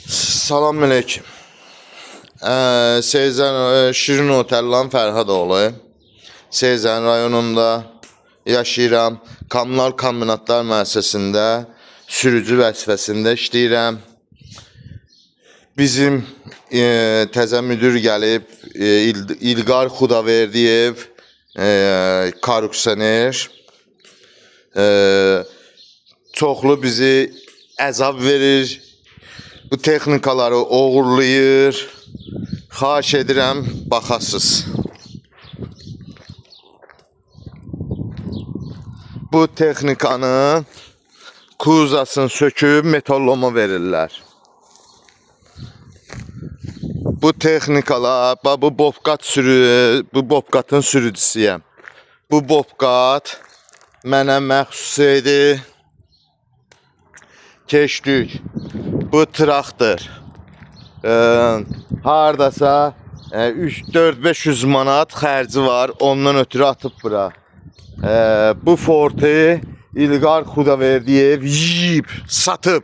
Salam aleyküm. Seyzən Şirin Otellan Fərhadoğlu. Seyzən rayonunda yaşayıram. Kommunal kombinatlar müəssisəsində sürücü vəzifəsində işləyirəm. Bizim təzə müdür gəlib, İlqar Xudaverdiyev, korrupsioner. Çoxlu bizi əzab verir. Bu texnikaları oğurlayır. Xahiş edirəm, baxasız. Bu texnikanın kuzasını söküb metalloma verirlər. Bu texnikalar, bu bobqatın sürücüsüyəm. Bu bobqat mənə məxsus idi. Keçdik. Bu traktor. Hardasa 3-4-500 manat xərci var. Ondan ötürü atıb bura. Bu Fordu İlqar Xudaverdiyev yiyib, satıb,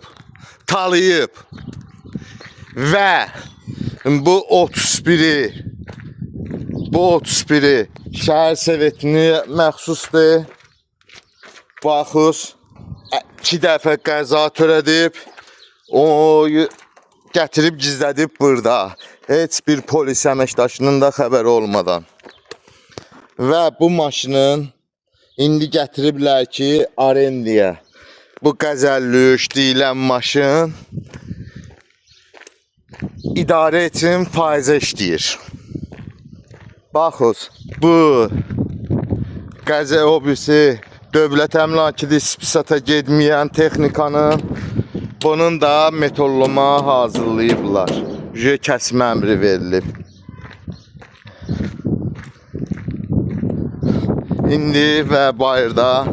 talayıb. Və bu 31'i şəhər sovetinə məxsusdur. Baxız, 2 dəfə qəza törədib. O gətirib gizlədib burada. Heç bir polis əməkdaşının da xəbəri olmadan. Və bu maşının indi gətiriblər ki, arendiyə. Bu qəzəllük deyilən maşın idarə üçün faizə işləyir. Baxız, bu qəzə obisi dövlət əmlakidir, spisata getməyən texnikanın bunun da metalloma hazırlayıblar. Kəsmə əmri verilib. İndi və bayırda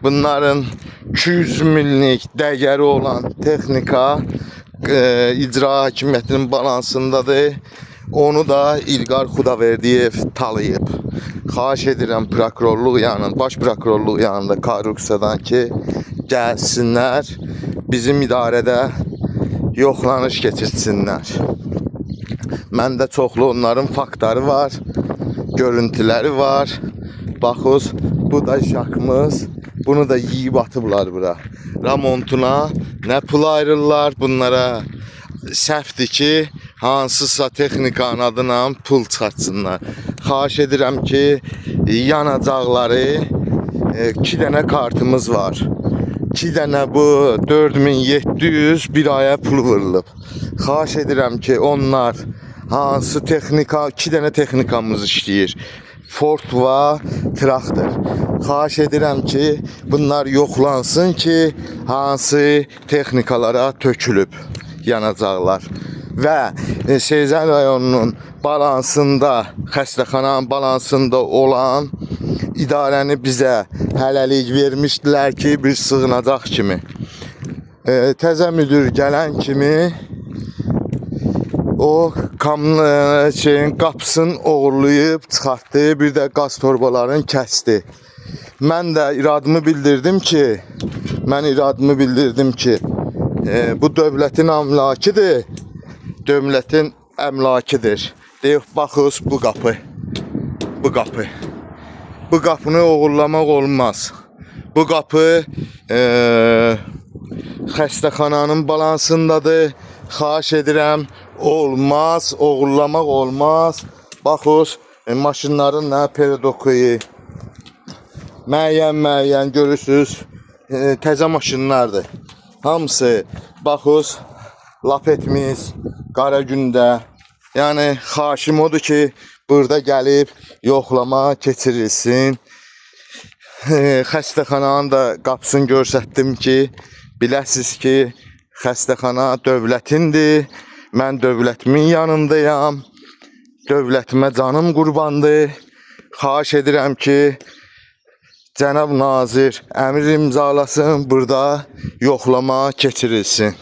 bunların 200 minlik dəyəri olan texnika icra hakimiyyətinin balansındadır. Onu da İlqar Xudaverdiyev talayıb. Xahiş edirəm prokurorluq yanında, baş prokurorluq yanında korrupsiyadan ki, gəlsinlər, bizim idarədə yoxlanış keçirsinlər. Məndə çoxlu onların faktları var, görüntüləri var. Baxız, bu da şakımız. Bunu da yiyib atıblar bura. Ramontuna nə pul ayrırlar bunlara. Səhvdir ki, hansısa texnikanın adına pul çıxartsınlar. Xahiş edirəm ki, yanacaqları 2 dənə kartımız var. 2 dənə bu 4700 bir aya pul vurulub. Xahiş edirəm ki, onlar hansı texnika, 2 dənə texnikamız işləyir. Ford və traktor. Xahiş edirəm ki, bunlar yoxlansın ki, hansı texnikalara tökülüb yanacaqlar. Və Seyzən rayonunun balansında, xəstəxananın balansında olan idarəni bizə hələlik vermişdilər ki, bir sığınacaq kimi. Təzə müdür gələn kimi o qapısını oğurlayıb çıxartdı, bir də qaz torbalarını kəsdi. Mən də iradımı bildirdim ki, bu dövlətin əmlakidir. Dövlətin əmlakidir. Deyib, baxız bu qapı. Bu qapını oğurlamaq olmaz. Bu qapı xəstəxananın balansındadır. Xahiş edirəm, olmaz, oğurlamaq olmaz. Baxız, maşınların nə peridokuyu. Müəyyən görürsünüz, təzə maşınlardır. Hamısı, baxız, lap etmiş, qara gündə. Yəni, xahişim odur ki, burada gəlib yoxlama keçirilsin. Xəstəxananın da qapısını göstərdim ki, biləsiniz ki, xəstəxana dövlətindir. Mən dövlətimin yanındayam. Dövlətimə canım qurbandır. Xahiş edirəm ki, Cənab Nazir əmr imzalasın, burada yoxlama keçirilsin.